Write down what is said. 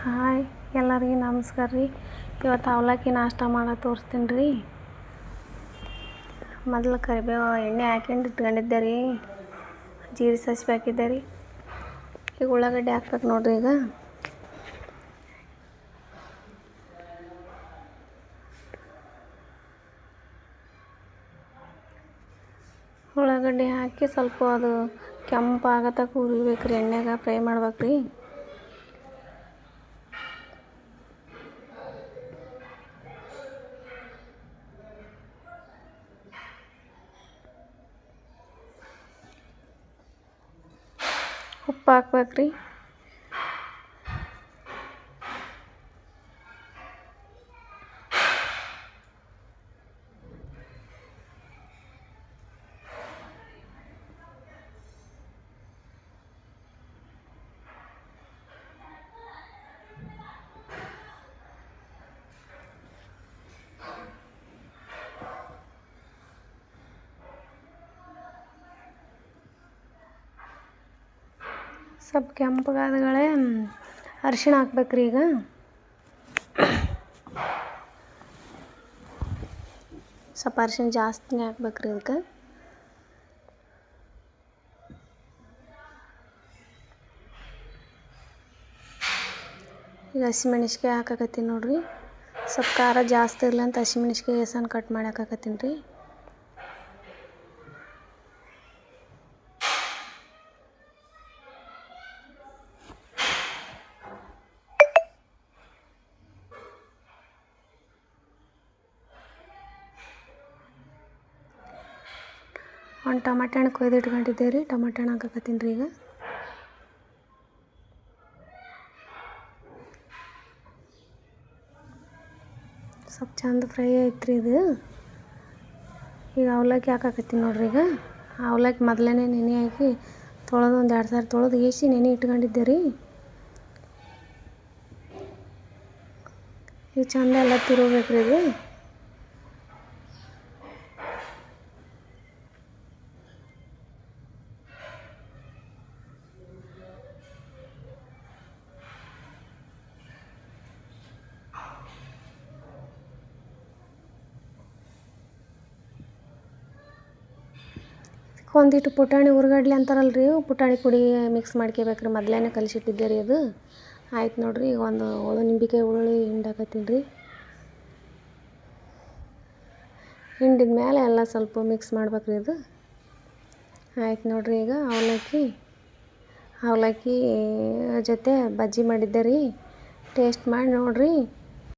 Hi ಎಲ್ಲರಿಗೂ ನಮಸ್ಕಾರ ರೀ. ಇವತ್ತು ಅವಲಕ್ಕಿ ನಾಷ್ಟ ಮಾಡೋದು ತೋರಿಸ್ತೀನಿ ರೀ. ಮೊದಲು ಕರಿಬೇವು ಎಣ್ಣೆ ಹಾಕ್ಯಂಡು ಇಟ್ಕೊಂಡಿದ್ದೆ ರೀ. ಜೀರಿಗೆ ಸಾಸಿವೆ ಹಾಕಿದ್ದೆ ರೀ. ಈಗ ಉಳ್ಳಾಗಡ್ಡಿ ಹಾಕ್ಬೇಕು ನೋಡಿರಿ. ಈಗ ಉಳ್ಳಾಗಡ್ಡಿ ಹಾಕಿ ಸ್ವಲ್ಪ ಅದು ಕೆಂಪಾಗತಕ್ಕ ಹುರಿಬೇಕು ರೀ. ಎಣ್ಣೆಗೆ ಫ್ರೈ ಮಾಡ್ಬೇಕು ರೀ. ಉಪ್ಪು ಹಾಕ್ಬೇಕು ರೀ. ಸ್ವಲ್ಪ ಕೆಂಪಗಾದಗಳೇ ಅರಿಶಿಣ ಹಾಕ್ಬೇಕು ರೀ. ಈಗ ಸ್ವಲ್ಪ ಅರಿಶಿಣ ಜಾಸ್ತಿನೇ ಹಾಕ್ಬೇಕು ರೀ. ಇದಕ್ಕೆ ಈಗ ಹಸಿಮೆಣ್ಸಿಕಾಯಿ ಹಾಕಕತ್ತೀನಿ ನೋಡಿರಿ. ಸ್ವಲ್ಪ ಖಾರ ಜಾಸ್ತಿ ಇರಲಿ ಅಂತ ಹಸಿಮೆಣ್ಸಿಕಾಯಿ ಎಸನ್ ಕಟ್ ಮಾಡಿ ಹಾಕಕತ್ತೀನಿ ರೀ. ಒಂದು ಟಮಾಟೆ ಹಣ್ಣು ಕೊಯ್ದು ಇಟ್ಕೊಂಡಿದ್ದೆ ರೀ. ಟಮಾಟೆ ಹಣ್ಣು ಹಾಕಕತ್ತೀನಿ ರೀ. ಈಗ ಸ್ವಲ್ಪ ಚಂದ ಫ್ರೈ ಐತ್ರಿ ಇದು. ಈಗ ಅವಲಕ್ಕಿ ಹಾಕಕತ್ತೀನಿ ನೋಡ್ರಿ. ಈಗ ಅವಲಕ್ಕಿ ಮೊದಲೇ ನೆನೆ ಹಾಕಿ ತೊಳೆದು ಒಂದು 2 ಸಾರಿ ತೊಳೆದು ಏಸಿ ನೆನೆ ಇಟ್ಕೊಂಡಿದ್ದೆ ರೀ. ಈಗ ಚಂದ ಎಲ್ಲ ತಿರುಗಬೇಕು ರೀ. ಇದು ಒಂದಿಟ್ಟು ಪುಟಾಣಿ ಉರ್ಗಡ್ಲೆ ಅಂತಾರಲ್ಲ ರೀ. ಪುಟಾಣಿ ಪುಡಿ ಮಿಕ್ಸ್ ಮಾಡ್ಕೋಬೇಕ್ರಿ. ಮೊದಲೇ ಕಲಿಸಿಟ್ಟಿದ್ದೆ ರೀ. ಅದು ಆಯ್ತು ನೋಡಿರಿ. ಈಗ ಒಂದು ನಿಂಬೆಕಾಯಿ ಹುಳಿ ಹಿಂಡಾಕತ್ತೀನಿ ರೀ. ಹಿಂಡಿದ ಮೇಲೆ ಎಲ್ಲ ಸ್ವಲ್ಪ ಮಿಕ್ಸ್ ಮಾಡ್ಬೇಕ್ರಿ. ಇದು ಆಯ್ತು ನೋಡಿರಿ. ಈಗ ಅವಲಕ್ಕಿ ಜೊತೆ ಬಜ್ಜಿ ಮಾಡಿದ್ದೆ ರೀ. ಟೇಸ್ಟ್ ಮಾಡಿ ನೋಡಿರಿ.